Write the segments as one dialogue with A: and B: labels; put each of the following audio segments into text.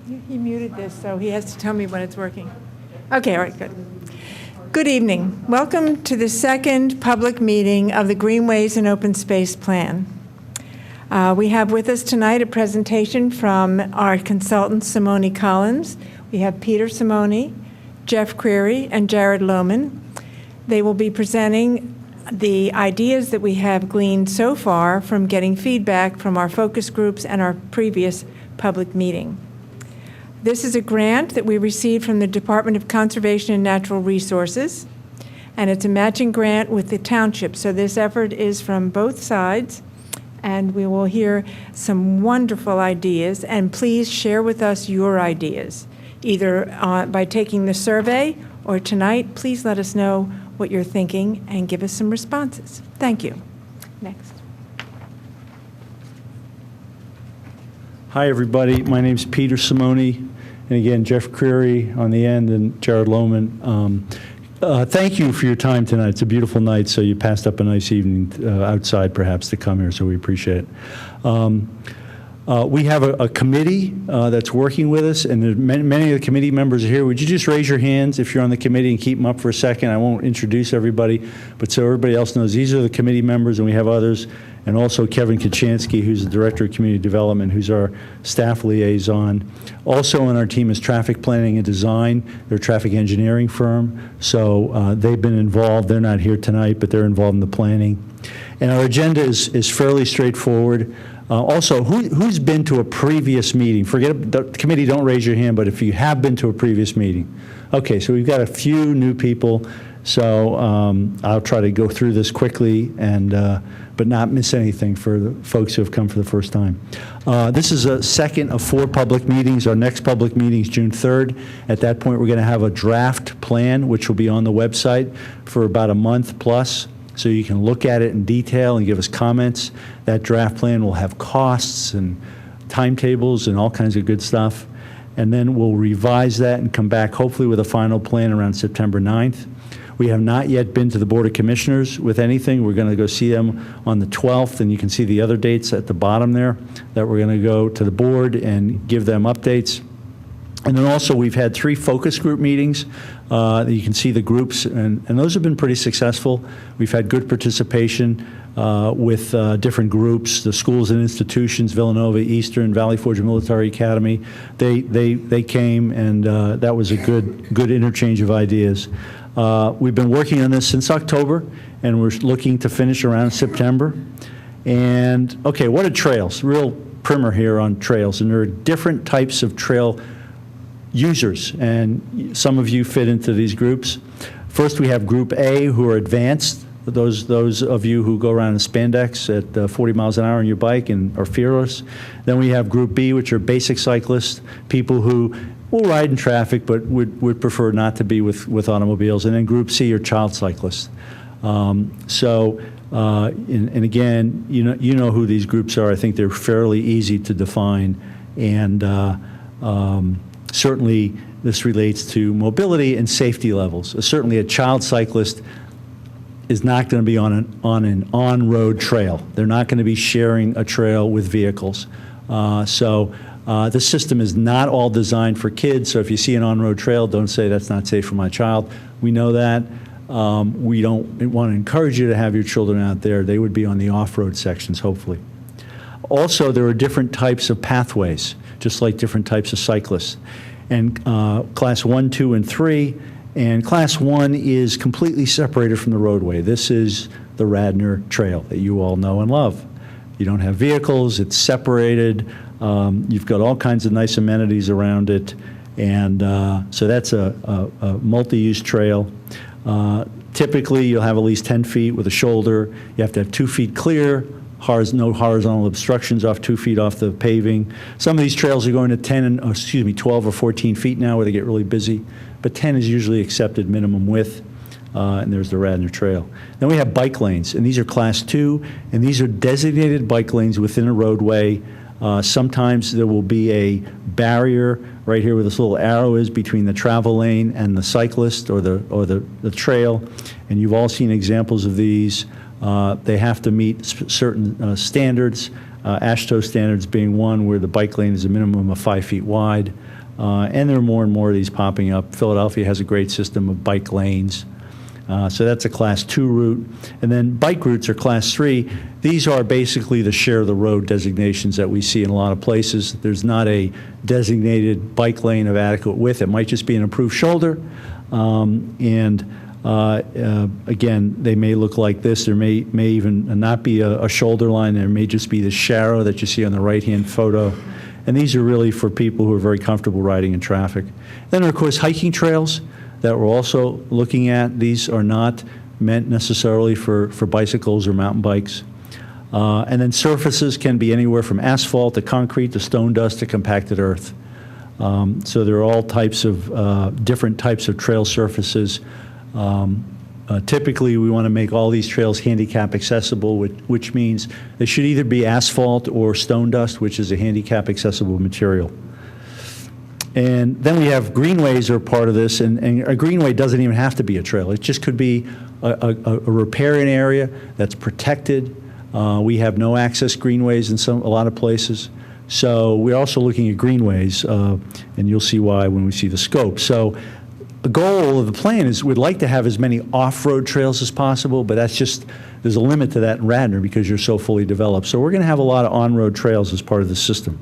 A: He muted this, so he has to tell me when it's working. Okay, all right, good. Good evening. Welcome to the second public meeting of the Greenways and Open Space Plan. We have with us tonight a presentation from our consultant, Simone Collins. We have Peter Simone, Jeff Creary, and Jared Lohman. They will be presenting the ideas that we have gleaned so far from getting feedback from our focus groups and our previous public meeting. This is a grant that we received from the Department of Conservation and Natural Resources, and it's a matching grant with the Township. So this effort is from both sides, and we will hear some wonderful ideas. And please share with us your ideas, either by taking the survey or tonight. Please let us know what you're thinking and give us some responses. Thank you. Next.
B: Hi, everybody. My name's Peter Simone. And again, Jeff Creary on the end and Jared Lohman. Thank you for your time tonight. It's a beautiful night, so you passed up a nice evening outside perhaps to come here, so we appreciate it. We have a committee that's working with us, and many of the committee members are here. Would you just raise your hands if you're on the committee and keep them up for a second? I won't introduce everybody, but so everybody else knows these are the committee members, and we have others, and also Kevin Kachansky, who's the Director of Community Development, who's our staff liaison. Also on our team is Traffic Planning and Design. They're a traffic engineering firm, so they've been involved. They're not here tonight, but they're involved in the planning. And our agenda is fairly straightforward. Also, who's been to a previous meeting? Forget the committee, don't raise your hand, but if you have been to a previous meeting. Okay, so we've got a few new people, so I'll try to go through this quickly and but not miss anything for the folks who have come for the first time. This is a second of 4 public meetings. Our next public meeting is June 3rd. At that point, we're going to have a draft plan, which will be on the website for about a month plus. So you can look at it in detail and give us comments. That draft plan will have costs and timetables and all kinds of good stuff. And then we'll revise that and come back hopefully with a final plan around September 9th. We have not yet been to the Board of Commissioners with anything. We're going to go see them on the 12th, and you can see the other dates at the bottom there that we're going to go to the board and give them updates. And then also we've had 3 focus group meetings. You can see the groups, and those have been pretty successful. We've had good participation with different groups, the schools and institutions, Villanova, Eastern, Valley Forge Military Academy. They came, and that was a good interchange of ideas. We've been working on this since October, and we're looking to finish around September. And okay, what are trails? Real primer here on trails, and there are different types of trail users, and some of you fit into these groups. First, we have Group A, who are advanced, those of you who go around in spandex at 40 miles an hour on your bike and are fearless. Then we have Group B, which are basic cyclists, people who will ride in traffic but would prefer not to be with automobiles. And then Group C are child cyclists. And again, you know who these groups are. I think they're fairly easy to define, and certainly this relates to mobility and safety levels. Certainly a child cyclist is not going to be on an on-road trail. They're not going to be sharing a trail with vehicles. This system is not all designed for kids, so if you see an on-road trail, don't say that's not safe for my child. We know that. We don't want to encourage you to have your children out there. They would be on the off-road sections, hopefully. Also, there are different types of pathways, just like different types of cyclists. And Class 1, 2, and 3. And Class 1 is completely separated from the roadway. This is the Radnor Trail that you all know and love. You don't have vehicles. It's separated. You've got all kinds of nice amenities around it. And so that's a multi-use trail. Typically, you'll have at least 10 feet with a shoulder. You have to have 2 feet clear. No horizontal obstructions off 2 feet off the paving. Some of these trails are going to 12 or 14 feet now where they get really busy, but 10 is usually accepted minimum width, and there's the Radnor Trail. Then we have bike lanes, and these are Class 2, and these are designated bike lanes within a roadway. Sometimes there will be a barrier right here where this little arrow is between the travel lane and the cyclist or the trail, and you've all seen examples of these. They have to meet certain standards. AASHTO standards being one where the bike lane is a minimum of 5 feet wide. And there are more and more of these popping up. Philadelphia has a great system of bike lanes. So that's a Class 2 route. And then bike routes are Class 3. These are basically the share of the road designations that we see in a lot of places. There's not a designated bike lane of adequate width. It might just be an improved shoulder. Again, they may look like this. There may even not be a shoulder line. There may just be the sharrow that you see on the right-hand photo. And these are really for people who are very comfortable riding in traffic. Then, of course, hiking trails that we're also looking at. These are not meant necessarily for bicycles or mountain bikes. And then surfaces can be anywhere from asphalt to concrete to stone dust to compacted earth. So there are all types of different types of trail surfaces. Typically, we want to make all these trails handicap accessible, which means they should either be asphalt or stone dust, which is a handicap accessible material. And then we have greenways are part of this, and a greenway doesn't even have to be a trail. It just could be a riparian area that's protected. We have no access greenways in a lot of places. So we're also looking at greenways, and you'll see why when we see the scope. So the goal of the plan is we'd like to have as many off-road trails as possible, but that's just, there's a limit to that in Radnor because you're so fully developed. So we're going to have a lot of on-road trails as part of the system.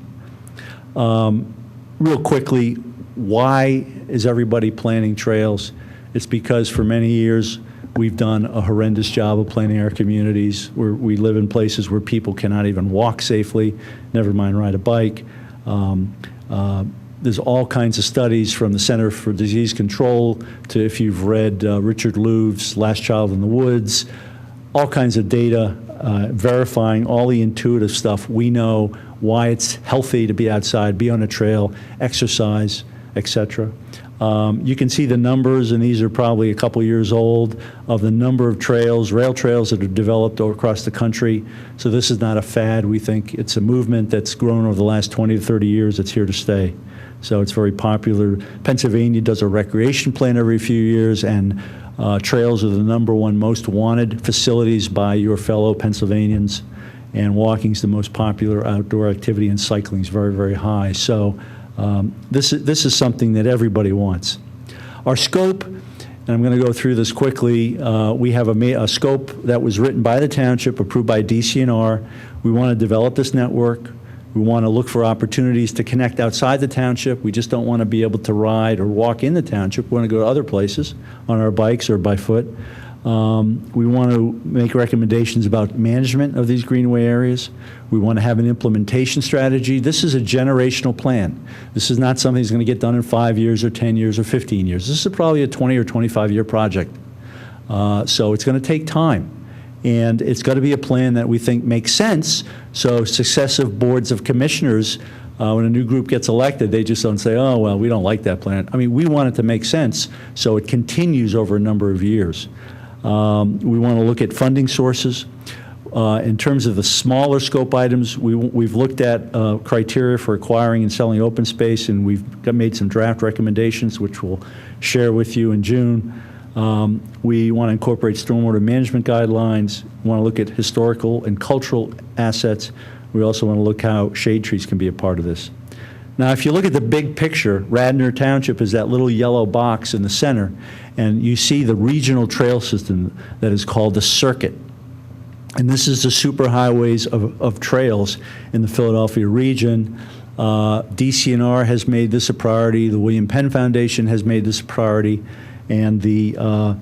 B: Real quickly, why is everybody planning trails? It's because for many years we've done a horrendous job of planning our communities. We live in places where people cannot even walk safely, never mind ride a bike. There's all kinds of studies from the Center for Disease Control to, if you've read Richard Louve's Last Child in the Woods, all kinds of data verifying all the intuitive stuff. We know why it's healthy to be outside, be on a trail, exercise, etc. You can see the numbers, and these are probably a couple years old, of the number of trails, rail trails that are developed across the country. So this is not a fad. We think it's a movement that's grown over the last 20 to 30 years. It's here to stay. So it's very popular. Pennsylvania does a recreation plan every few years, and trails are the #1 most wanted facilities by your fellow Pennsylvanians, and walking is the most popular outdoor activity, and cycling is very, very high. So this is something that everybody wants. Our scope, and I'm going to go through this quickly, we have a scope that was written by the township, approved by DCNR. We want to develop this network. We want to look for opportunities to connect outside the township. We just don't want to be able to ride or walk in the township. We want to go to other places on our bikes or by foot. We want to make recommendations about management of these greenway areas. We want to have an implementation strategy. This is a generational plan. This is not something that's going to get done in 5 years or 10 years or 15 years. This is probably a 20 or 25-year project. So it's going to take time. And it's got to be a plan that we think makes sense, so successive boards of commissioners, when a new group gets elected, they just don't say, oh, well, we don't like that plan. I mean, we want it to make sense, so it continues over a number of years. We want to look at funding sources. In terms of the smaller scope items, we've looked at criteria for acquiring and selling open space, and we've made some draft recommendations, which we'll share with you in June. We want to incorporate stormwater management guidelines. We want to look at historical and cultural assets. We also want to look how shade trees can be a part of this. Now, if you look at the big picture, Radnor Township is that little yellow box in the center, and you see the regional trail system that is called the Circuit. And this is the superhighways of trails in the Philadelphia region. DCNR has made this a priority. The William Penn Foundation has made this a priority. And the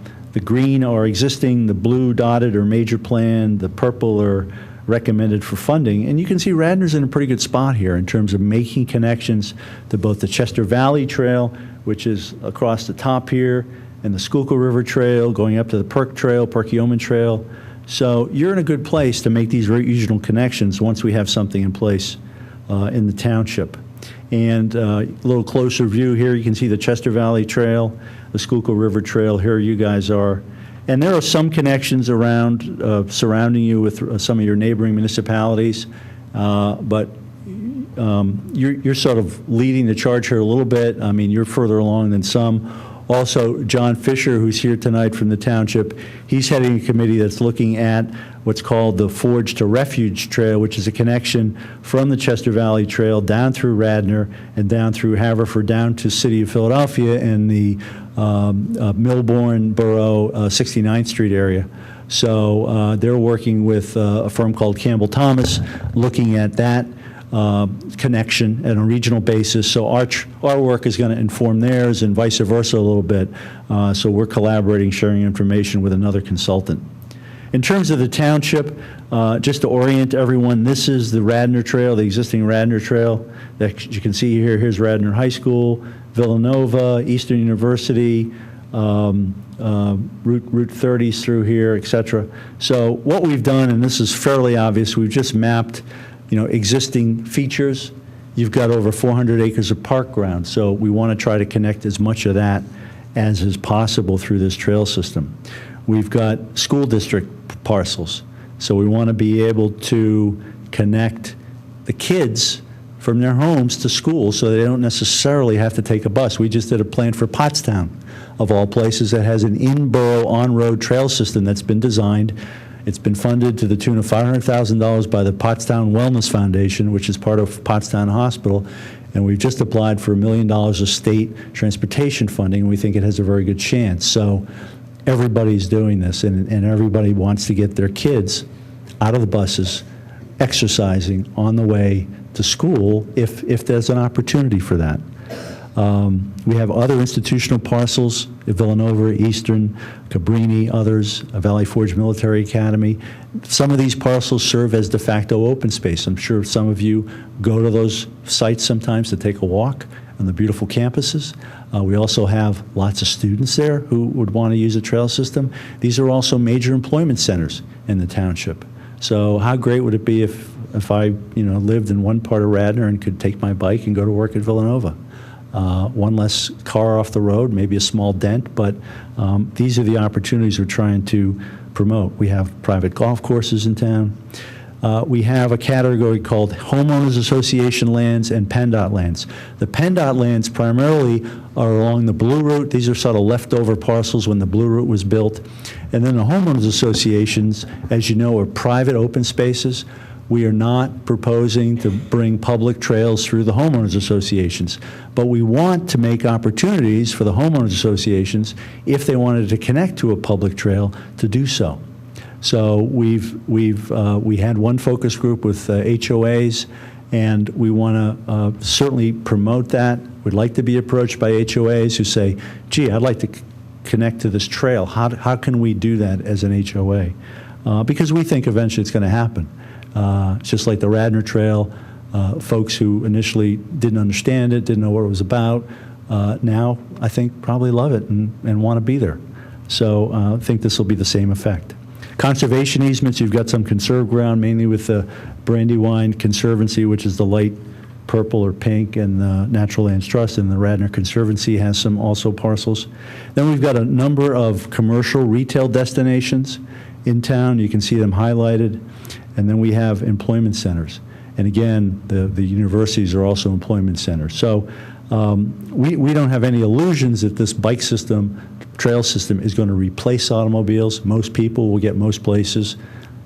B: green are existing, the blue dotted are major plan, the purple are recommended for funding. And you can see Radnor's in a pretty good spot here in terms of making connections to both the Chester Valley Trail, which is across the top here, and the Schuylkill River Trail, going up to the Perk Trail, Perkiomen Trail. So you're in a good place to make these regional connections once we have something in place in the township. And a little closer view here, you can see the Chester Valley Trail, the Schuylkill River Trail. Here you guys are. And there are some connections around surrounding you with some of your neighboring municipalities, but you're sort of leading the charge here a little bit. I mean, you're further along than some. Also, John Fisher, who's here tonight from the township, he's heading a committee that's looking at what's called the Forge to Refuge Trail, which is a connection from the Chester Valley Trail down through Radnor and down through Haverford, down to City of Philadelphia and the Millbourne Borough 69th Street area. So they're working with a firm called Campbell Thomas, looking at that connection on a regional basis. So our work is going to inform theirs and vice versa a little bit. So we're collaborating, sharing information with another consultant. In terms of the township, just to orient everyone, this is the Radnor Trail, the existing Radnor Trail that you can see here. Here's Radnor High School, Villanova, Eastern University, Route 30s through here, et cetera. So what we've done, and this is fairly obvious, we've just mapped existing features. You've got over 400 acres of park ground, so we want to try to connect as much of that as is possible through this trail system. We've got school district parcels, so we want to be able to connect the kids from their homes to school so they don't necessarily have to take a bus. We just did a plan for Pottstown, of all places, that has an in-borough, on-road trail system that's been designed. It's been funded to the tune of $500,000 by the Pottstown Wellness Foundation, which is part of Pottstown Hospital, and we've just applied for $1 million of state transportation funding, and we think it has a very good chance. So everybody's doing this, and everybody wants to get their kids out of the buses, exercising on the way to school if there's an opportunity for that. We have other institutional parcels, Villanova, Eastern, Cabrini, others, Valley Forge Military Academy. Some of these parcels serve as de facto open space. I'm sure some of you go to those sites sometimes to take a walk on the beautiful campuses. We also have lots of students there who would want to use a trail system. These are also major employment centers in the township. So how great would it be if I lived in one part of Radnor and could take my bike and go to work at Villanova? One less car off the road, maybe a small dent, but these are the opportunities we're trying to promote. We have private golf courses in town. We have a category called Homeowners Association lands and PennDOT lands. The PennDOT lands primarily are along the Blue Route. These are sort of leftover parcels when the Blue Route was built. And then the Homeowners Associations, as you know, are private open spaces. We are not proposing to bring public trails through the homeowners associations, but we want to make opportunities for the homeowners associations, if they wanted to connect to a public trail, to do so. So we had one focus group with HOAs, and we want to certainly promote that. We'd like to be approached by HOAs who say, gee, I'd like to connect to this trail. How can we do that as an HOA? Because we think eventually it's going to happen. It's just like the Radnor Trail. Folks who initially didn't understand it, didn't know what it was about, now I think probably love it and want to be there. So I think this will be the same effect. Conservation easements, you've got some conserved ground, mainly with the Brandywine Conservancy, which is the light purple or pink, and the Natural Lands Trust, and the Radnor Conservancy has some also parcels. Then we've got a number of commercial retail destinations in town. You can see them highlighted. And then we have employment centers. And again, the universities are also employment centers. So we don't have any illusions that this bike system, trail system, is going to replace automobiles. Most people will get most places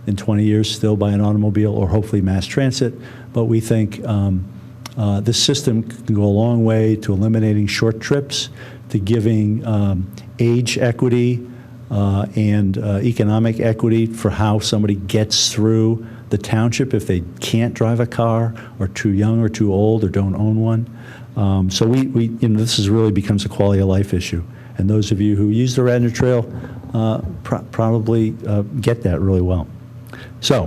B: in 20 years still by an automobile, or hopefully mass transit. But we think this system can go a long way to eliminating short trips, to giving age equity, and economic equity for how somebody gets through the township if they can't drive a car, or too young or too old, or don't own one. So this really becomes a quality of life issue. And those of you who use the Radnor Trail probably get that really well. So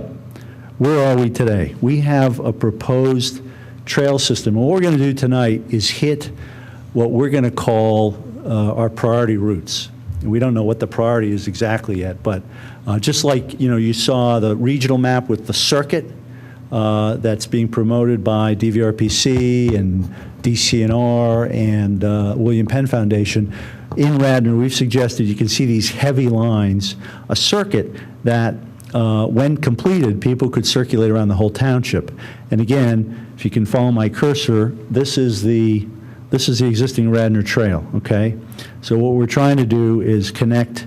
B: where are we today? We have a proposed trail system. And what we're going to do tonight is hit what we're going to call our priority routes. We don't know what the priority is exactly yet, but just like you saw the regional map with the circuit that's being promoted by DVRPC and DCNR and William Penn Foundation, in Radnor we've suggested you can see these heavy lines, a circuit that when completed, people could circulate around the whole township. And again, if you can follow my cursor, this is the this is the existing Radnor Trail, okay? So what we're trying to do is connect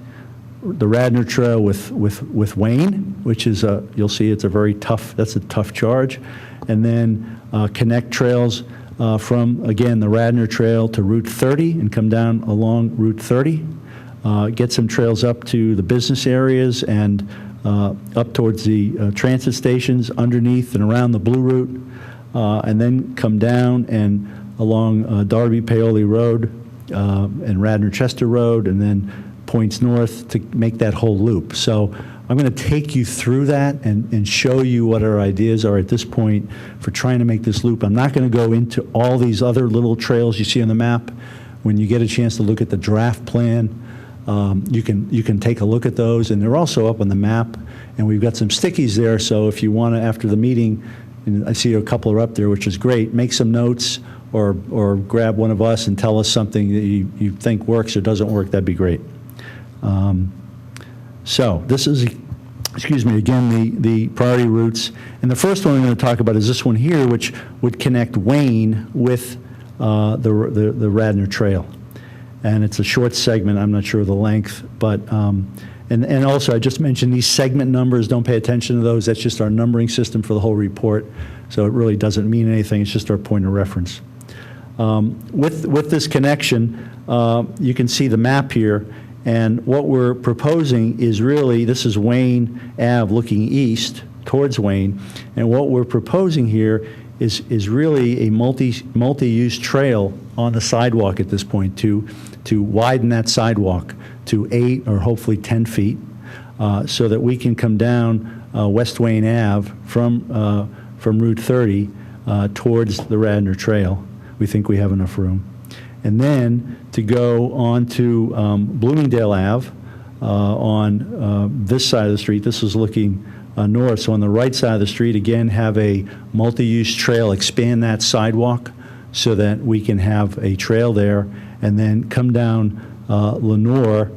B: the Radnor Trail with Wayne, which is you'll see it's a very tough, that's a tough charge, and then connect trails from, again, the Radnor Trail to Route 30 and come down along Route 30, get some trails up to the business areas and up towards the transit stations underneath and around the Blue Route, and then come down and along Darby Paoli Road and Radnor Chester Road, and then points north to make that whole loop. So I'm going to take you through that and show you what our ideas are at this point for trying to make this loop. I'm not going to go into all these other little trails you see on the map. When you get a chance to look at the draft plan, you can take a look at those, and they're also up on the map, and we've got some stickies there, so if you want to, after the meeting, and I see a couple are up there, which is great, make some notes or grab one of us and tell us something that you think works or doesn't work. That'd be great. So this is, excuse me, again, the priority routes. And the first one I'm going to talk about is this one here, which would connect Wayne with the Radnor Trail. And it's a short segment. I'm not sure of the length, but, and also I just mentioned these segment numbers. Don't pay attention to those. That's just our numbering system for the whole report. So it really doesn't mean anything. It's just our point of reference. With this connection, you can see the map here. And what we're proposing is really, this is Wayne Ave looking east towards Wayne. And what we're proposing here is really a multi-use trail on the sidewalk at this point to widen that sidewalk to 8 or hopefully 10 feet so that we can come down West Wayne Ave from Route 30 towards the Radnor Trail. We think we have enough room. And then to go on to Bloomingdale Ave on this side of the street. This is looking north. So on the right side of the street, again, have a multi-use trail, expand that sidewalk so that we can have a trail there, and then come down Lenore.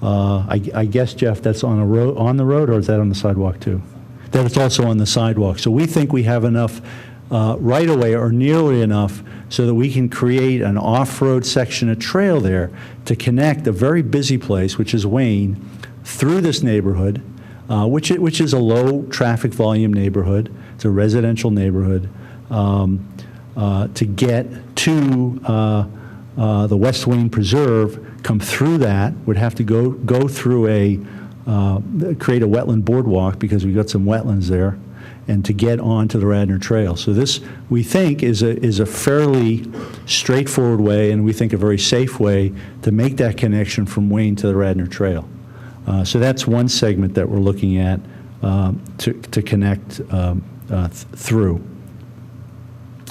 B: I guess, Jeff, that's on the road, or is that on the sidewalk too? That it's also on the sidewalk. So we think we have enough right away, or nearly enough, so that we can create an off-road section of trail there to connect a very busy place, which is Wayne, through this neighborhood, which is a low traffic volume neighborhood. It's a residential neighborhood. To get to the West Wayne Preserve, come through that, would have to go through create a wetland boardwalk because we've got some wetlands there, and to get onto the Radnor Trail. So this, we think, is a fairly straightforward way, and we think a very safe way to make that connection from Wayne to the Radnor Trail. So that's one segment that we're looking at to connect through.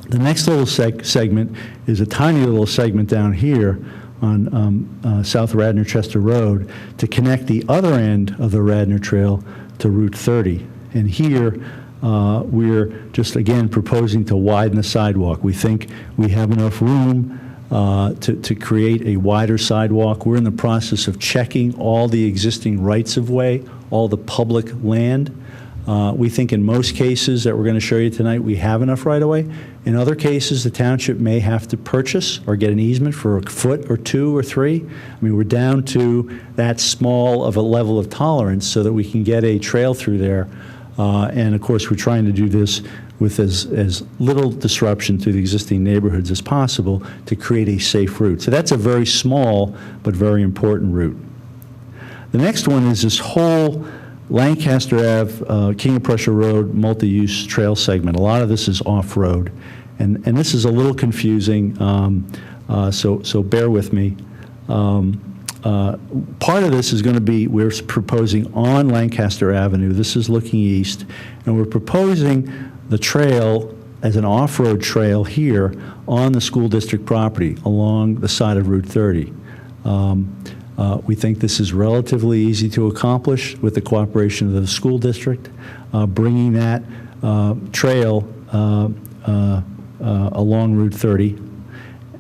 B: The next little segment is a tiny little segment down here on South Radnor Chester Road to connect the other end of the Radnor Trail to Route 30. And here, we're just, again, proposing to widen the sidewalk. We think we have enough room to create a wider sidewalk. We're in the process of checking all the existing rights-of-way, all the public land. We think in most cases that we're going to show you tonight, we have enough right-of-way. In other cases, the township may have to purchase or get an easement for a foot or 2 or 3. I mean, we're down to that small of a level of tolerance so that we can get a trail through there. And of course, we're trying to do this with as little disruption to the existing neighborhoods as possible to create a safe route. So that's a very small but very important route. The next one is this whole Lancaster Ave, King of Prussia Road multi-use trail segment. A lot of this is off-road, and this is a little confusing, so bear with me. Part of this is going to be, we're proposing on Lancaster Avenue. This is looking east, and we're proposing the trail as an off-road trail here on the school district property along the side of Route 30. We think this is relatively easy to accomplish with the cooperation of the school district, bringing that trail along Route 30.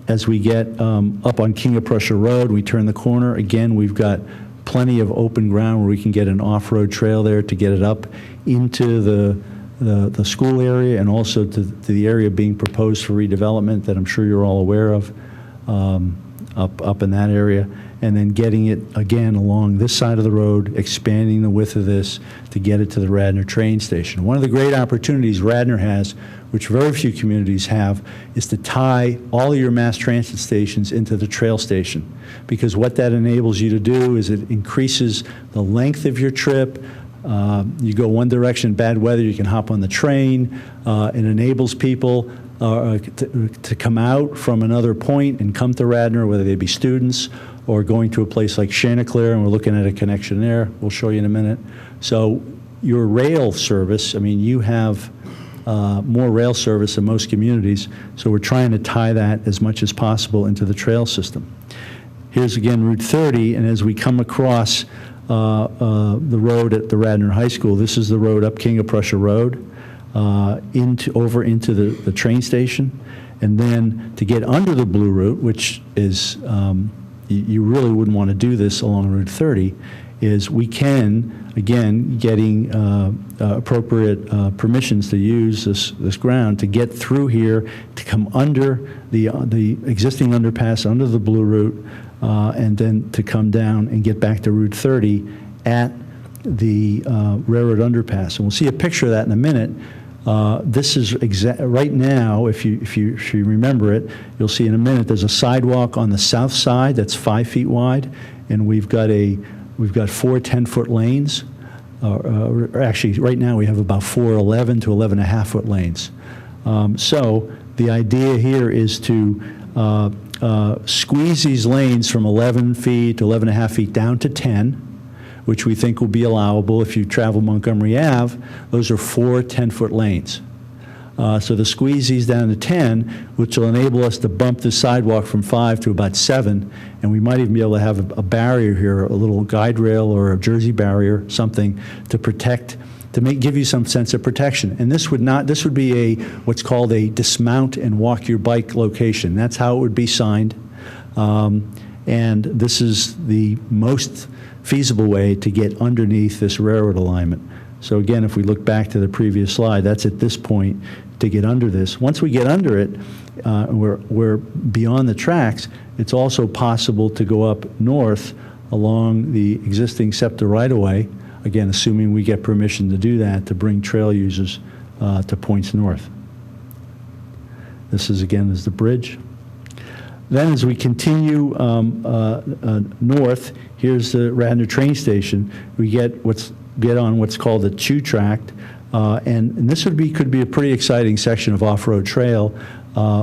B: As we get up on King of Prussia Road, we turn the corner. Again, we've got plenty of open ground where we can get an off-road trail there to get it up into the school area and also to the area being proposed for redevelopment that I'm sure you're all aware of. up in that area, and then getting it again along this side of the road, expanding the width of this to get it to the Radnor train station. One of the great opportunities Radnor has, which very few communities have, is to tie all of your mass transit stations into the trail station, because what that enables you to do is it increases the length of your trip. You go one direction, bad weather, you can hop on the train. It enables people to come out from another point and come to Radnor, whether they be students or going to a place like Chanticleer, and we're looking at a connection there. We'll show you in a minute. So your rail service, I mean, you have more rail service than most communities, so we're trying to tie that as much as possible into the trail system. Here's again Route 30, and as we come across the road at the Radnor High School, this is the road up King of Prussia Road, over into the train station, and then to get under the Blue Route, which is, you really wouldn't want to do this along Route 30, is we can, again, getting appropriate permissions to use this ground to get through here, to come under the existing underpass, under the Blue Route, and then to come down and get back to Route 30 at the railroad underpass. And we'll see a picture of that in a minute. This is right now, if you remember it, you'll see in a minute, there's a sidewalk on the south side that's 5 feet wide, and we've got 4 10-foot lanes. Or actually, right now we have about 4 11 to 11.5-foot lanes. So the idea here is to squeeze these lanes from 11 feet to 11.5 feet down to 10, which we think will be allowable if you travel Montgomery Ave. Those are 4 10-foot lanes. So to squeeze these down to 10, which will enable us to bump the sidewalk from 5 to about 7, and we might even be able to have a barrier here, a little guide rail or a Jersey barrier, something to protect, to give you some sense of protection. And this would be what's called a dismount and walk your bike location. That's how it would be signed. And this is the most feasible way to get underneath this railroad alignment. So again, if we look back to the previous slide, that's at this point to get under this. Once we get under it, we're beyond the tracks. It's also possible to go up north along the existing SEPTA right-of-way, again, assuming we get permission to do that, to bring trail users to points north. This is, again, is the bridge. Then as we continue north, here's the Radnor train station. We get on what's called the Chew Tract, and this could be a pretty exciting section of off-road trail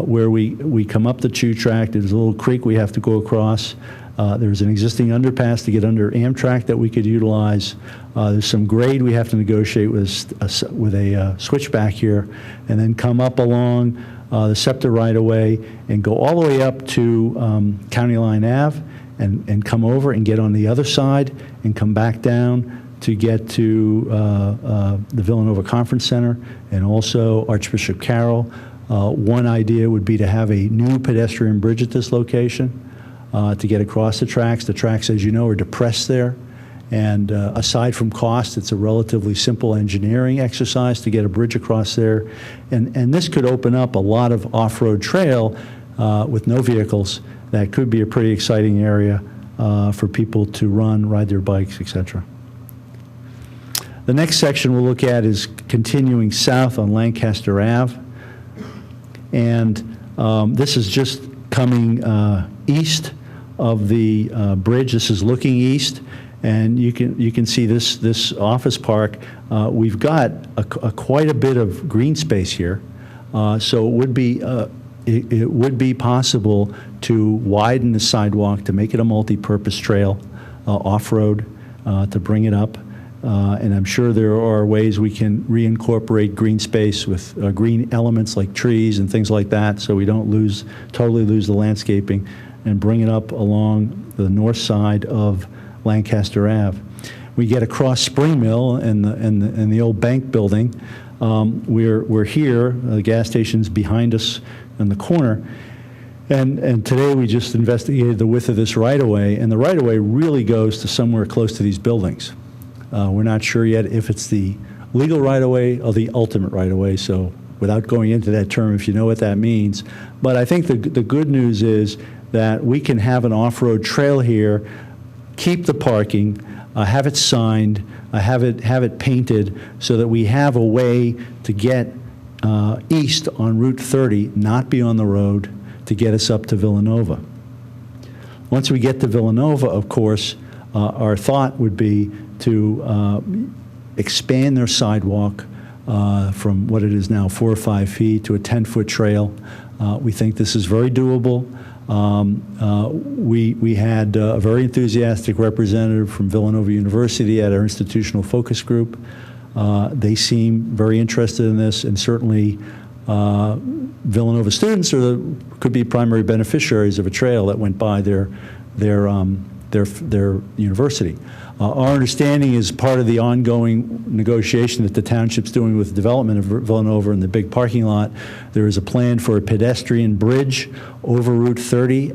B: where we come up the Chew Tract. There's a little creek we have to go across. There's an existing underpass to get under Amtrak that we could utilize. There's some grade we have to negotiate with a switchback here, and then come up along the SEPTA right-of-way and go all the way up to County Line Ave and come over and get on the other side and come back down to get to the Villanova Conference Center and also Archbishop Carroll. One idea would be to have a new pedestrian bridge at this location to get across the tracks. The tracks, as you know, are depressed there. And aside from cost, it's a relatively simple engineering exercise to get a bridge across there. And this could open up a lot of off-road trail with no vehicles. That could be a pretty exciting area for people to run, ride their bikes, etc. The next section we'll look at is continuing south on Lancaster Ave. And this is just coming east of the bridge. This is looking east. And you can see this office park. We've got quite a bit of green space here, so it would be possible to widen the sidewalk to make it a multi-purpose trail, off-road, to bring it up. And I'm sure there are ways we can reincorporate green space with green elements like trees and things like that, so we don't totally lose the landscaping, and bring it up along the north side of Lancaster Ave. We get across Spring Mill and the old bank building. We're here. The gas station's behind us in the corner. And today we just investigated the width of this right-of-way, and the right-of-way really goes to somewhere close to these buildings. We're not sure yet if it's the legal right-of-way or the ultimate right-of-way, so without going into that term, if you know what that means. But I think the good news is that we can have an off-road trail here, keep the parking, have it signed, have it painted, so that we have a way to get east on Route 30, not be on the road, to get us up to Villanova. Once we get to Villanova, of course, our thought would be to expand their sidewalk from what it is now, 4 or 5 feet, to a 10-foot trail. We think this is very doable. We had a very enthusiastic representative from Villanova University at our institutional focus group. They seem very interested in this, and certainly Villanova students could be primary beneficiaries of a trail that went by their university. Our understanding is part of the ongoing negotiation that the township's doing with the development of Villanova and the big parking lot. There is a plan for a pedestrian bridge over Route 30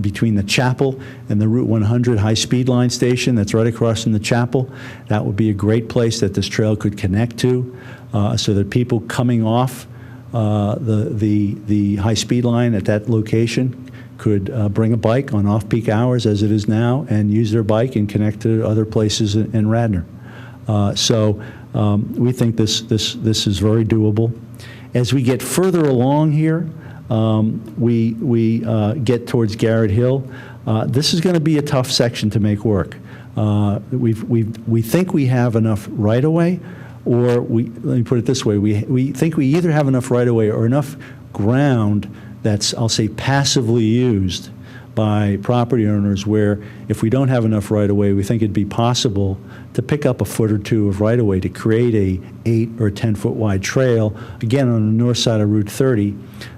B: between the chapel and the Route 100 high-speed line station that's right across from the chapel. That would be a great place that this trail could connect to, so that people coming off the high-speed line at that location could bring a bike on off-peak hours, as it is now, and use their bike and connect to other places in Radnor. So we think this is very doable. As we get further along here, we get towards Garrett Hill. This is going to be a tough section to make work. We think we have enough right-of-way, or let me put it this way, we think we either have enough right-of-way or enough ground that's, I'll say, passively used by property owners, where if we don't have enough right-of-way, we think it'd be possible to pick up a foot or two of right-of-way to create a 8 or 10-foot wide trail, again, on the north side of Route 30.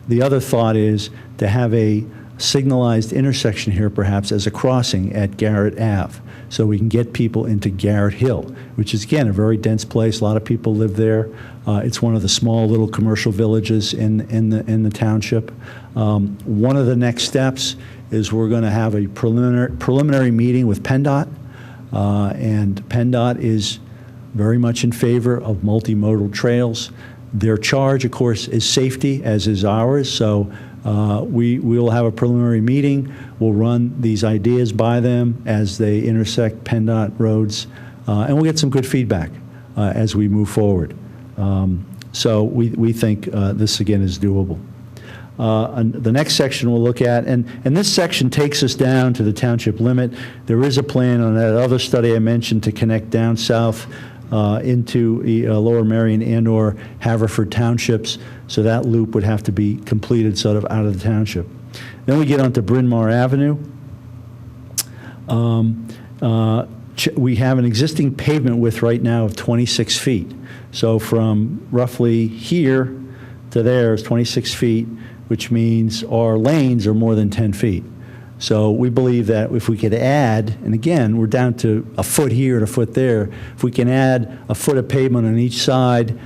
B: The other thought is to have a signalized intersection here, perhaps, as a crossing at Garrett Ave, so we can get people into Garrett Hill, which is, again, a very dense place. A lot of people live there. It's one of the small little commercial villages in the township. One of the next steps is we're going to have a preliminary meeting with PennDOT, and PennDOT is very much in favor of multimodal trails. Their charge, of course, is safety, as is ours, so we will have a preliminary meeting. We'll run these ideas by them as they intersect PennDOT roads, and we'll get some good feedback as we move forward. So we think this, again, is doable. And the next section we'll look at, and this section takes us down to the township limit. There is a plan on that other study I mentioned to connect down south into Lower Marion and or Haverford townships, so that loop would have to be completed sort of out of the township. Then we get onto Bryn Mawr Avenue. We have an existing pavement width right now of 26 feet. So from roughly here to there is 26 feet, which means our lanes are more than 10 feet. So we believe that if we could add, and again, we're down to a foot here and a foot there, if we can add a foot of pavement on each side,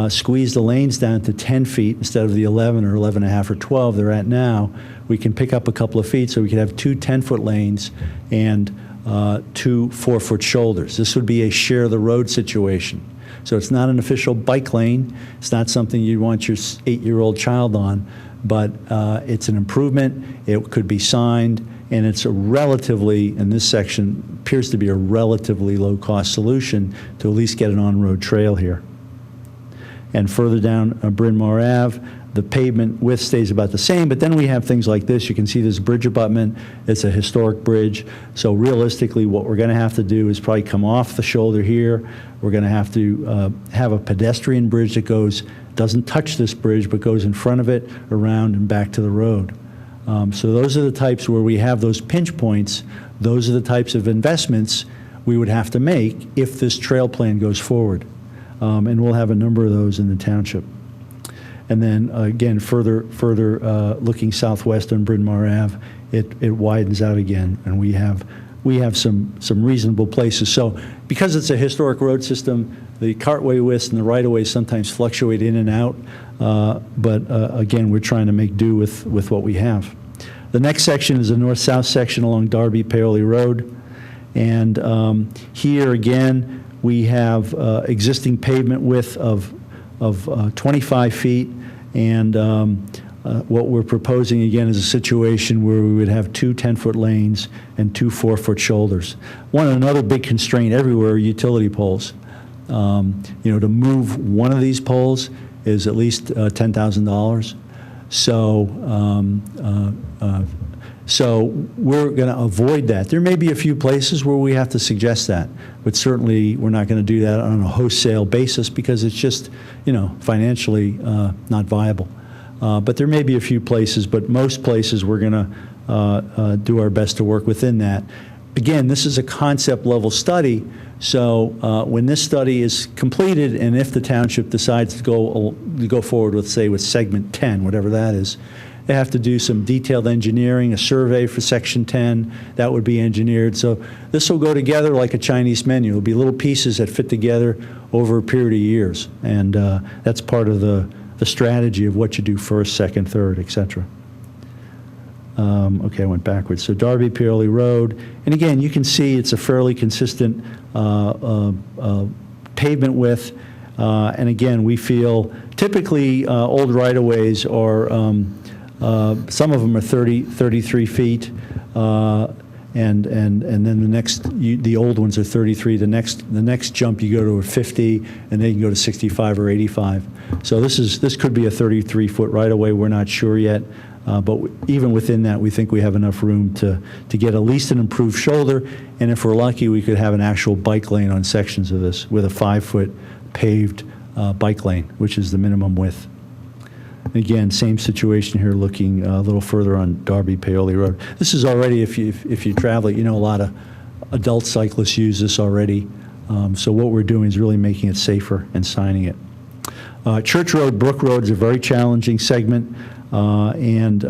B: squeeze the lanes down to 10 feet instead of the 11 or 11 and a half or 12 they're at now, we can pick up a couple of feet, so we could have 2 10-foot lanes and 2 4-foot shoulders. This would be a share the road situation. So it's not an official bike lane. It's not something you'd want your 8-year-old child on, but it's an improvement. It could be signed, and it's a relatively, in this section, appears to be a relatively low-cost solution to at least get an on-road trail here. And further down Bryn Mawr Ave, the pavement width stays about the same, but then we have things like this. You can see this bridge abutment. It's a historic bridge. So realistically, what we're going to have to do is probably come off the shoulder here. We're going to have to have a pedestrian bridge that doesn't touch this bridge, but goes in front of it, around, and back to the road. So those are the types where we have those pinch points. Those are the types of investments we would have to make if this trail plan goes forward. And we'll have a number of those in the township. And then again, further looking southwest on Bryn Mawr Ave, it widens out again, and we have some reasonable places. So because it's a historic road system, the cartway widths and the right-of-ways sometimes fluctuate in and out, but again, we're trying to make do with what we have. The next section is a north-south section along Darby-Paoli Road, and here again, we have existing pavement width of 25 feet, and what we're proposing, again, is a situation where we would have two 10-foot lanes and two 4-foot shoulders. Another big constraint everywhere are utility poles. To move one of these poles is at least $10,000. So we're going to avoid that. There may be a few places where we have to suggest that, but certainly we're not going to do that on a wholesale basis because it's just, financially not viable. But there may be a few places, but most places we're going to do our best to work within that. Again, this is a concept level study, so when this study is completed, and if the township decides to go forward with, say, with segment 10, whatever that is, they have to do some detailed engineering, a survey for section 10, that would be engineered. So this will go together like a Chinese menu. It'll be little pieces that fit together over a period of years, and that's part of the strategy of what you do first, second, third, et cetera. Okay, I went backwards. So Darby Paoli Road, and again, you can see it's a fairly consistent pavement width, and again, we feel typically old right-of-ways are, some of them are 33 feet, and then the old ones are 33. The next jump you go to a 50, and then you can go to 65 or 85. So this could be a 33-foot right-of-way. We're not sure yet, but even within that, we think we have enough room to get at least an improved shoulder, and if we're lucky, we could have an actual bike lane on sections of this with a 5-foot paved bike lane, which is the minimum width. Again, same situation here, looking a little further on Darby Paoli Road. This is already, if you travel it, a lot of adult cyclists use this already. So what we're doing is really making it safer and signing it. Church Road, Brook Road is a very challenging segment, and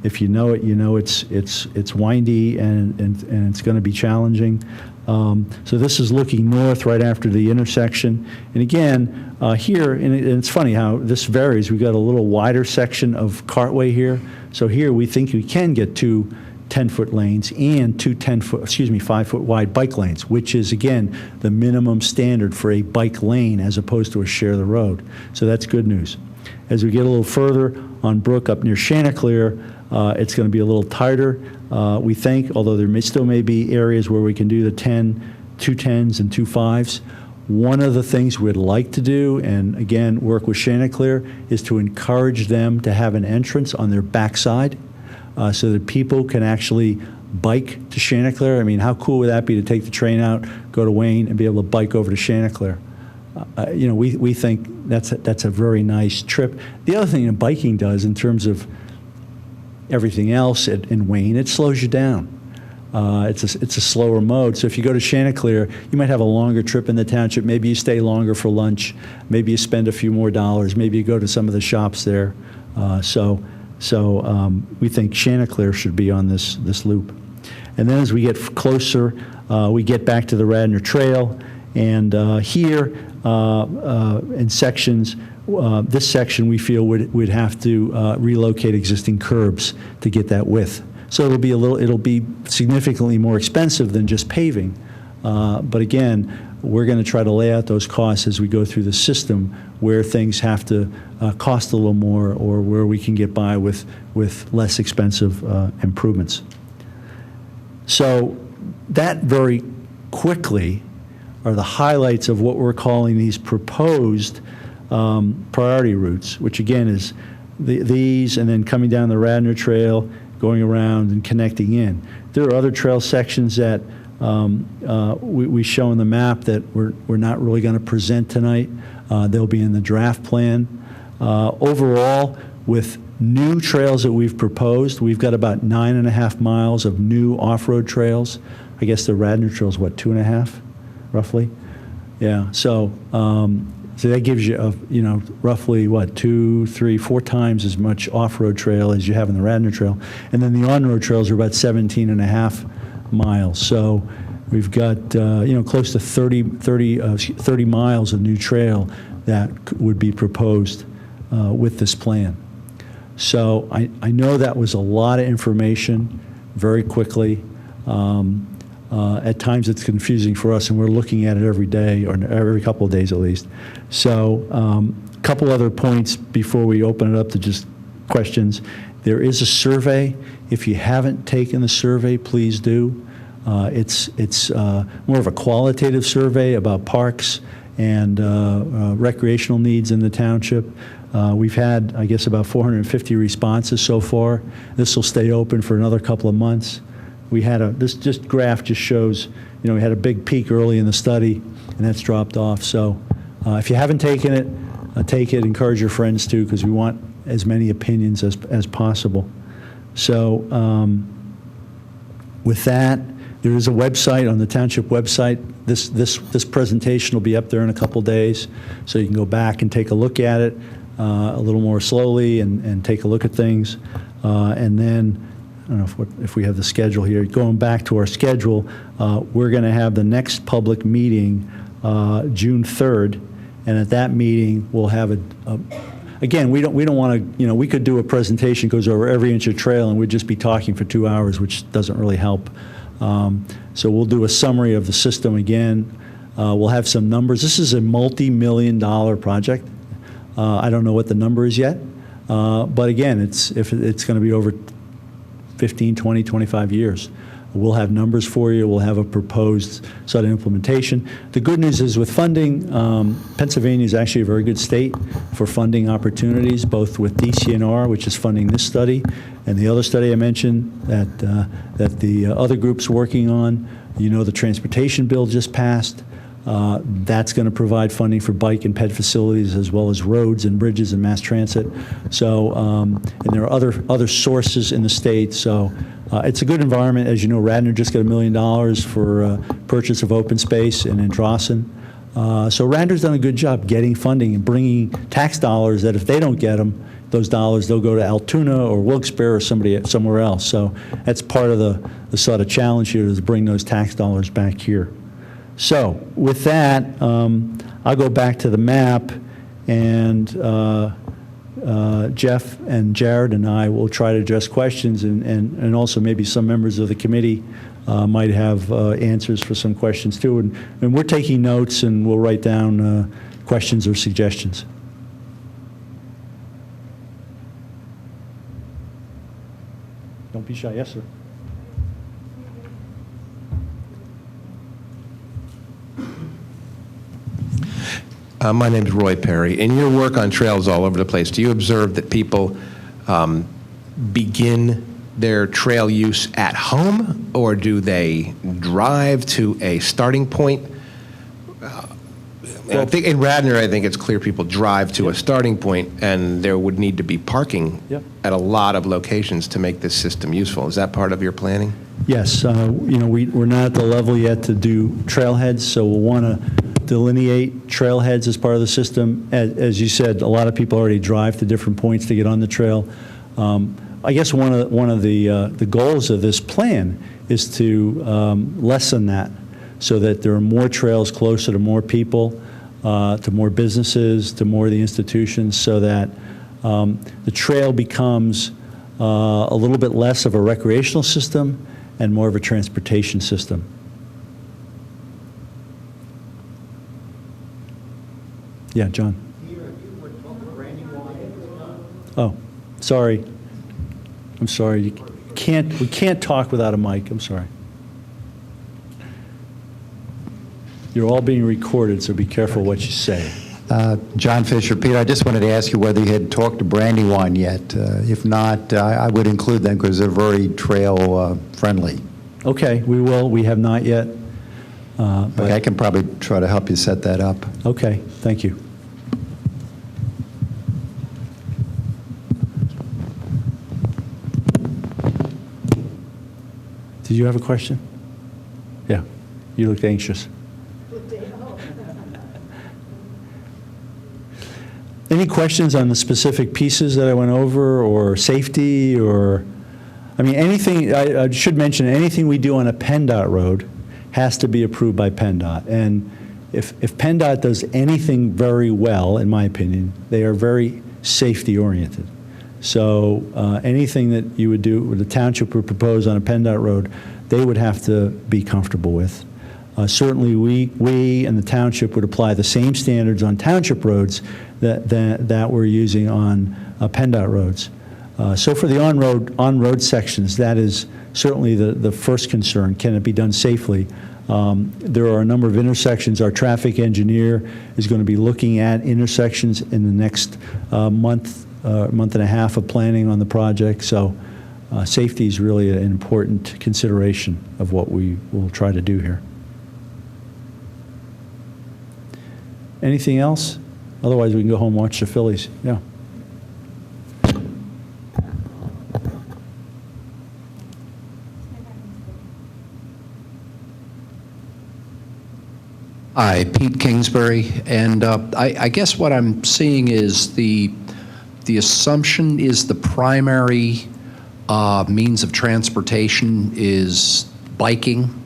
B: if you know it, it's windy and it's going to be challenging. So this is looking north right after the intersection. And again, here, and it's funny how this varies. We've got a little wider section of cartway here. So here we think we can get two 10-foot lanes and two 5-foot wide bike lanes, which is, again, the minimum standard for a bike lane as opposed to a share the road. So that's good news. As we get a little further on Brook up near Chanticleer, it's going to be a little tighter, we think, although there still may be areas where we can do the 2 10s and 2 5s. One of the things we'd like to do, and again, work with Chanticleer, is to encourage them to have an entrance on their backside so that people can actually bike to Chanticleer. I mean, how cool would that be to take the train out, go to Wayne, and be able to bike over to Chanticleer? We think that's a very nice trip. The other thing that biking does in terms of everything else in Wayne, it slows you down. It's a slower mode. So if you go to Chanticleer, you might have a longer trip in the township. Maybe you stay longer for lunch. Maybe you spend a few more dollars. Maybe you go to some of the shops there. So we think Chanticleer should be on this loop. And then as we get closer, we get back to the Radnor Trail. And here in sections, this section we feel would have to relocate existing curbs to get that width. So it'll be significantly more expensive than just paving. But again, we're going to try to lay out those costs as we go through the system where things have to cost a little more or where we can get by with less expensive improvements. So that very quickly are the highlights of what we're calling these proposed priority routes, which again is these and then coming down the Radnor Trail, going around and connecting in. There are other trail sections that we show on the map that we're not really going to present tonight. They'll be in the draft plan. Overall, with new trails that we've proposed, we've got about 9.5 miles of new off-road trails. I guess the Radnor Trail is, what, 2.5, roughly? Yeah, so that gives you, roughly, what, 2, 3, 4 times as much off-road trail as you have in the Radnor Trail. And then the on-road trails are about 17.5 miles. So we've got, close to 30 miles of new trail that would be proposed with this plan. So I know that was a lot of information very quickly. At times it's confusing for us, and we're looking at it every day, or every couple of days at least. So a couple other points before we open it up to just questions. There is a survey. If you haven't taken the survey, please do. It's more of a qualitative survey about parks and recreational needs in the township. We've had, I guess, about 450 responses so far. This will stay open for another couple of months. We had this graph just shows, we had a big peak early in the study, and that's dropped off. So if you haven't taken it, take it. Encourage your friends to, because we want as many opinions as possible. So with that, there is a website on the township website. This presentation will be up there in a couple days, so you can go back and take a look at it a little more slowly and take a look at things. And then, I don't know if we have the schedule here. Going back to our schedule, we're going to have the next public meeting June 3rd, and at that meeting we'll have again, we don't want to, we could do a presentation that goes over every inch of trail and we'd just be talking for 2 hours, which doesn't really help. So we'll do a summary of the system again. We'll have some numbers. This is a multi-million-dollar project. I don't know what the number is yet, but again, it's going to be over 15, 20, 25 years. We'll have numbers for you. We'll have a proposed sort of implementation. The good news is with funding, Pennsylvania is actually a very good state for funding opportunities, both with DCNR, which is funding this study, and the other study I mentioned that the other group's working on. The transportation bill just passed. That's going to provide funding for bike and ped facilities as well as roads and bridges and mass transit. So, and there are other sources in the state. So it's a good environment. As you know, Radnor just got $1 million for purchase of open space in Androssan. So Radnor's done a good job getting funding and bringing tax dollars that if they don't get them, those dollars, they'll go to Altoona or Wilkes-Barre or somewhere else. So that's part of the sort of challenge here, is to bring those tax dollars back here. So with that, I'll go back to the map, and Jeff and Jared and I will try to address questions, and also maybe some members of the committee might have answers for some questions too. And we're taking notes, and we'll write down questions or suggestions. Don't be shy. Yes, sir.
C: My name is Roy Perry. In your work on trails all over the place, do you observe that people begin their trail use at home, or do they drive to a starting point? I think in Radnor, I think it's clear people drive to a starting point, and there would need to be parking at a lot of locations to make this system useful. Is that part of your planning?
B: Yes. We're not at the level yet to do trailheads, so we'll want to delineate trailheads as part of the system. As you said, a lot of people already drive to different points to get on the trail. I guess one of the goals of this plan is to lessen that, so that there are more trails closer to more people, to more businesses, to more of the institutions, so that the trail becomes a little bit less of a recreational system and more of a transportation system. Yeah, John. Oh, sorry. I'm sorry. We can't talk without a mic. I'm sorry. You're all being recorded, so be careful what you say.
D: John Fisher. Peter, I just wanted to ask you whether you had talked to Brandywine yet. If not, I would include them because they're very trail friendly.
B: Okay, we will. We have not yet.
D: But I can probably try to help you set that up.
B: Okay, thank you. Did you have a question? Yeah, you looked anxious. Any questions on the specific pieces that I went over, or safety, or, I mean, anything, I should mention, anything we do on a PennDOT road has to be approved by PennDOT. And if PennDOT does anything very well, in my opinion, they are very safety oriented. So anything that you would do, or the township would propose on a PennDOT road, they would have to be comfortable with. Certainly, we and the township would apply the same standards on township roads that we're using on PennDOT roads. So for the on-road sections, that is certainly the first concern. Can it be done safely? There are a number of intersections. Our traffic engineer is going to be looking at intersections in the next month and a half of planning on the project. So safety is really an important consideration of what we will try to do here. Anything else? Otherwise, we can go home and watch the Phillies. Yeah.
E: Hi, Pete Kingsbury, and I guess what I'm seeing is the assumption is the primary means of transportation is biking,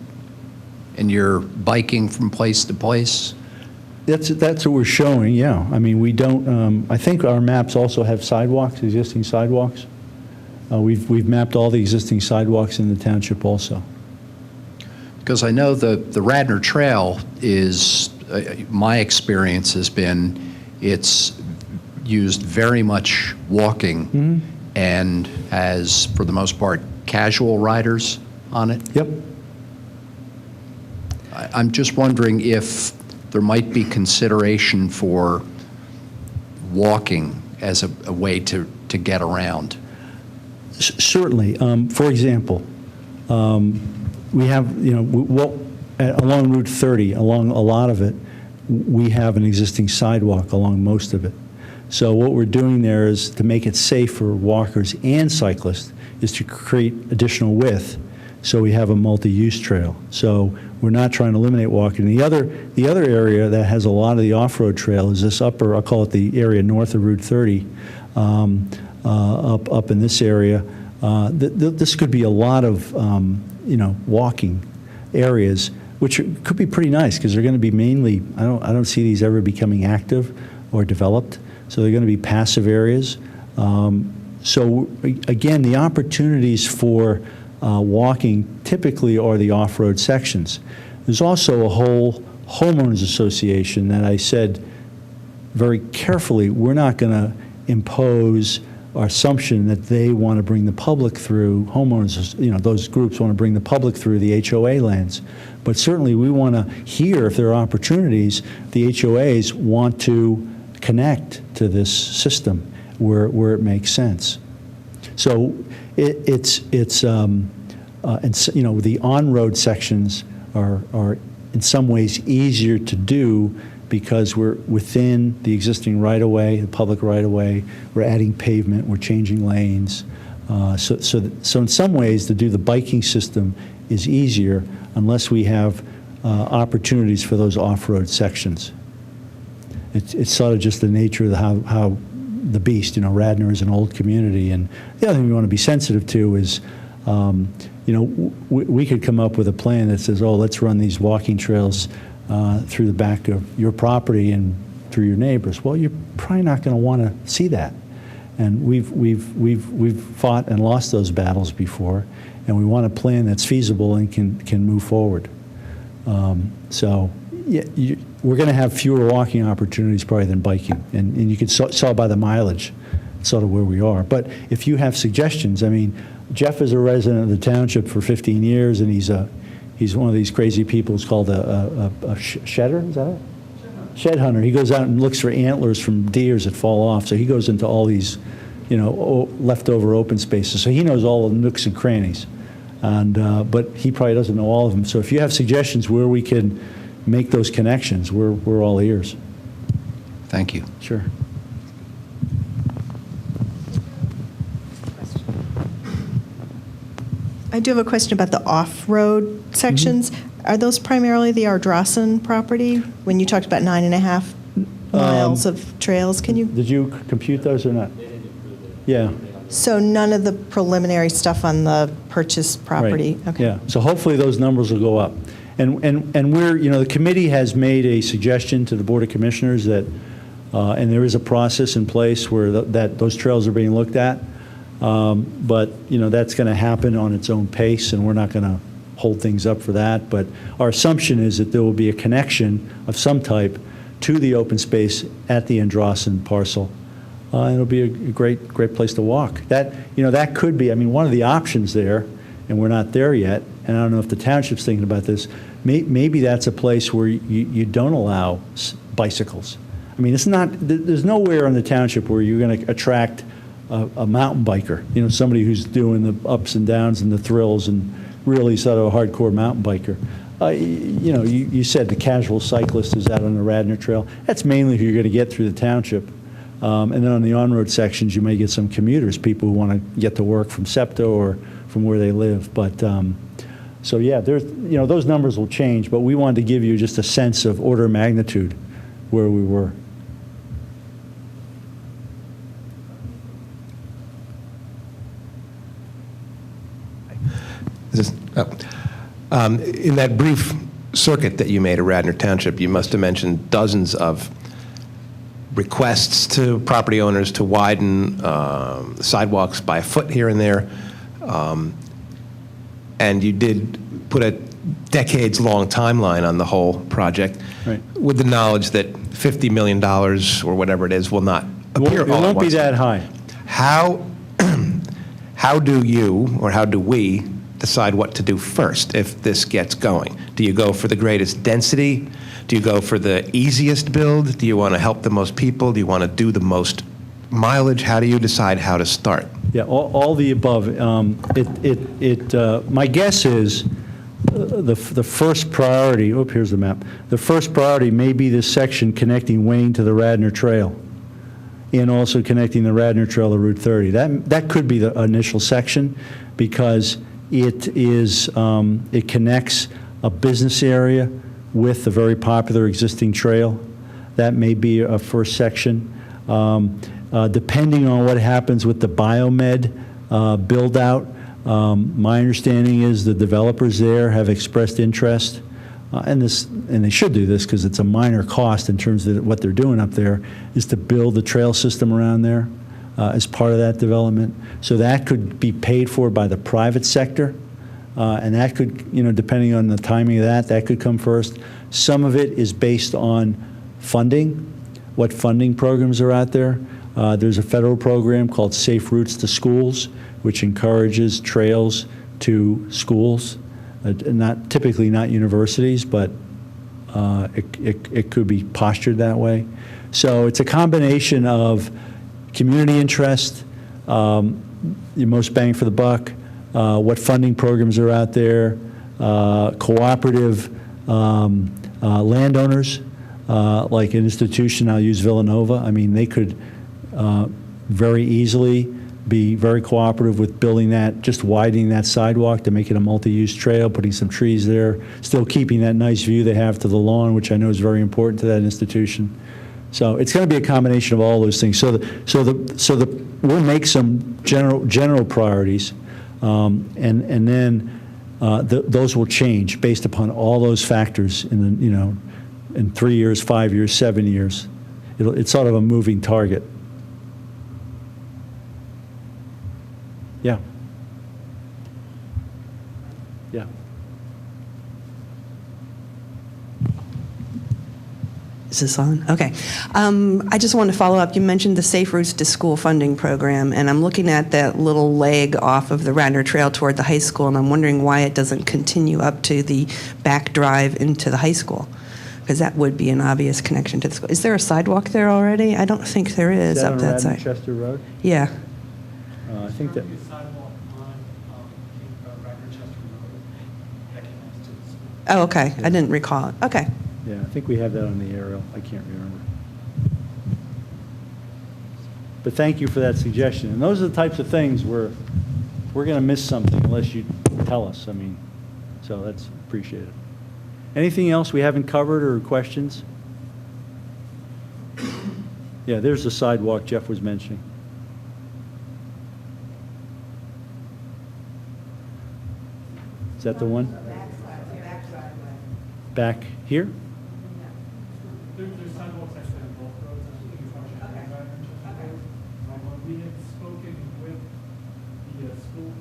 E: and you're biking from place to place?
B: That's what we're showing, yeah. I mean, we don't, I think our maps also have sidewalks, existing sidewalks. We've mapped all the existing sidewalks in the township also.
E: Because I know the Radnor Trail is, my experience has been, it's used very much walking and has, for the most part, casual riders on it.
B: Yep.
E: I'm just wondering if there might be consideration for walking as a way to get around.
B: Certainly. For example, we have, along Route 30, along a lot of it, we have an existing sidewalk along most of it. So what we're doing there is to make it safe for walkers and cyclists is to create additional width so we have a multi-use trail. So we're not trying to eliminate walking. The other area that has a lot of the off-road trail is this upper, I'll call it the area north of Route 30, up in this area. This could be a lot of walking areas, which could be pretty nice because they're going to be mainly, I don't see these ever becoming active or developed, so they're going to be passive areas. So again, the opportunities for walking typically are the off-road sections. There's also a whole homeowners association that I said very carefully, we're not going to impose our assumption that they want to bring the public through, homeowners, those groups want to bring the public through the HOA lands. But certainly we want to hear if there are opportunities, the HOAs want to connect to this system where it makes sense. So the on-road sections are in some ways easier to do because we're within the existing right-of-way, the public right-of-way. We're adding pavement, we're changing lanes. So in some ways, to do the biking system is easier unless we have opportunities for those off-road sections. It's sort of just the nature of how the beast. Radnor is an old community, and the other thing we want to be sensitive to is, we could come up with a plan that says, oh, let's run these walking trails through the back of your property and through your neighbors. Well, you're probably not going to want to see that, and we've fought and lost those battles before, and we want a plan that's feasible and can move forward. So yeah, we're going to have fewer walking opportunities probably than biking, and you can saw by the mileage sort of where we are. But if you have suggestions, I mean, Jeff is a resident of the township for 15 years, and he's one of these crazy people who's called a shedder, is that it? Shed hunter. He goes out and looks for antlers from deers that fall off, so he goes into all these, leftover open spaces. So he knows all the nooks and crannies, and but he probably doesn't know all of them. So if you have suggestions where we can make those connections, we're all ears.
E: Thank you.
B: Sure.
F: I do have a question about the off-road sections. Are those primarily the Ardrossan property? When you talked about 9.5 miles of trails, can you?
B: Did you compute those or not? Yeah.
F: So none of the preliminary stuff on the purchased property?
B: Right.
F: Okay.
B: Yeah. So hopefully those numbers will go up. And we're, the committee has made a suggestion to the Board of Commissioners that, and there is a process in place where those trails are being looked at. But, that's going to happen on its own pace, and we're not going to hold things up for that. But our assumption is that there will be a connection of some type to the open space at the Androssan parcel and it'll be a great place to walk. That could be, I mean, one of the options there, and we're not there yet, and I don't know if the township's thinking about this, maybe that's a place where you don't allow bicycles. I mean, there's nowhere in the township where you're going to attract a mountain biker, somebody who's doing the ups and downs and the thrills and really sort of a hardcore mountain biker. You said the casual cyclist is out on the Radnor Trail. That's mainly who you're going to get through the township. And then on the on-road sections, you may get some commuters, people who want to get to work from SEPTA or from where they live. But so yeah, those numbers will change. But we wanted to give you just a sense of order of magnitude where we were.
C: In that brief circuit that you made at Radnor Township, you must have mentioned dozens of requests to property owners to widen sidewalks by a foot here and there. And you did put a decades-long timeline on the whole project,
B: Right.
C: with the knowledge that $50 million or whatever it is will not appear all
B: It
C: at
B: won't be
C: once.
B: that high.
C: How do you, or how do we, decide what to do first if this gets going? Do you go for the greatest density? Do you go for the easiest build? Do you want to help the most people? Do you want to do the most mileage? How do you decide how to start?
B: Yeah, all the above. My guess is the first priority, here's the map. The first priority may be this section connecting Wayne to the Radnor Trail and also connecting the Radnor Trail to Route 30. That could be the initial section because it connects a business area with the very popular existing trail. That may be a first section. Depending on what happens with the biomed build-out, my understanding is the developers there have expressed interest, and they should do this because it's a minor cost in terms of what they're doing up there, is to build the trail system around there as part of that development. So that could be paid for by the private sector, and that could, depending on the timing of that could come first. Some of it is based on funding, what funding programs are out there. There's a federal program called Safe Routes to Schools, which encourages trails to schools, typically not universities, but it could be postured that way. So it's a combination of community interest, the most bang for the buck, what funding programs are out there, cooperative landowners, like an institution, I'll use Villanova. I mean, they could very easily be very cooperative with building that, just widening that sidewalk to make it a multi-use trail, putting some trees there, still keeping that nice view they have to the lawn, which I know is very important to that institution. So it's going to be a combination of all those things. We'll make some general priorities, and then those will change based upon all those factors in 3 years, 5 years, 7 years. It's sort of a moving target. Yeah. Yeah.
G: Is this on? Okay. I just wanted to follow up. You mentioned the Safe Routes to School funding program, and I'm looking at that little leg off of the Radnor Trail toward the high school, and I'm wondering why it doesn't continue up to the back drive into the high school, because that would be an obvious connection to the school. Is there a sidewalk there already? I don't think there is up that
B: on
G: side.
B: Radnor Chester Road?
G: Yeah.
B: I think that.
G: Oh, okay. I didn't recall it. Okay.
B: Yeah, I think we have that on the aerial. I can't remember. But thank you for that suggestion. And those are the types of things where we're going to miss something unless you tell us. I mean, so that's appreciated. Anything else we haven't covered or questions? Yeah, there's the sidewalk Jeff was mentioning. Is that the one? Back here?
H: There's sidewalks actually on both roads. I think it's actually on Radnor. When we had spoken with the school,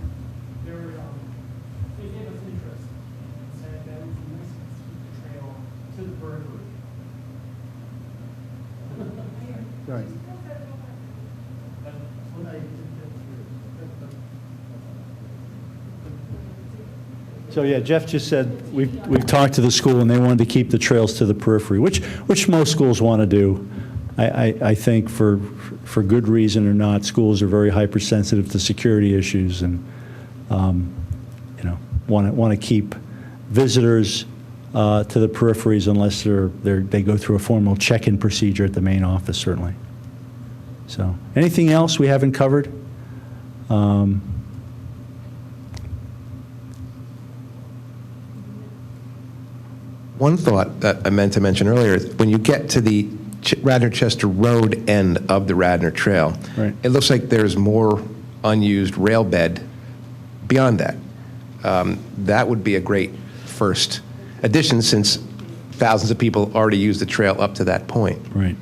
H: they gave us interest and said that it would be nice to keep the trail to the periphery.
B: Right. So, yeah, Jeff just said, we've talked to the school, and they wanted to keep the trails to the periphery, which most schools want to do. I think for good reason or not, schools are very hypersensitive to security issues and, want to keep visitors to the peripheries unless they go through a formal check-in procedure at the main office, certainly. So, anything else we haven't covered?
C: One thought that I meant to mention earlier, is when you get to the Radnor-Chester Road end of the Radnor Trail,
B: Right.
C: it looks like there's more unused rail bed beyond that. That would be a great first addition, since thousands of people already use the trail up to that point.
B: Right.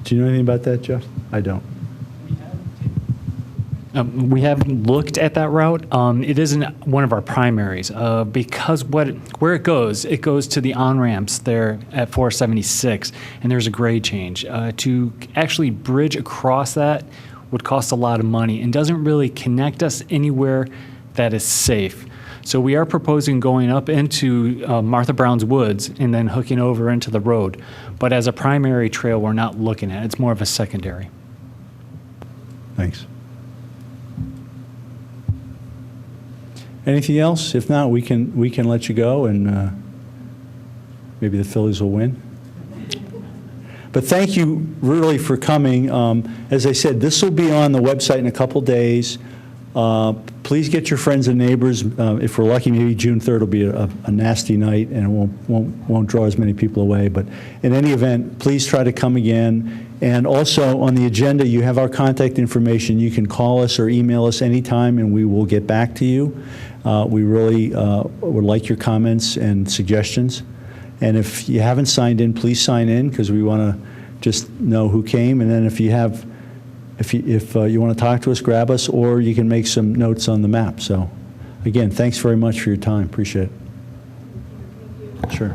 B: Do you know anything about that, Jeff? I don't.
I: We have looked at that route. It isn't one of our primaries because where it goes to the on-ramps there at 476, and there's a grade change. To actually bridge across that would cost a lot of money and doesn't really connect us anywhere that is safe. So we are proposing going up into Martha Brown's Woods and then hooking over into the road. But as a primary trail, we're not looking at it. It's more of a secondary.
B: Thanks. Anything else? If not, we can let you go, and maybe the Phillies will win. But thank you really for coming. As I said, this will be on the website in a couple days. Please get your friends and neighbors. If we're lucky, maybe June 3rd will be a nasty night, and it won't draw as many people away. But in any event, please try to come again. And also on the agenda, you have our contact information. You can call us or email us anytime, and we will get back to you. We really would like your comments and suggestions. And if you haven't signed in, please sign in, because we want to just know who came. And then if you want to talk to us, grab us, or you can make some notes on the map. So again, thanks very much for your time. Appreciate it. Sure.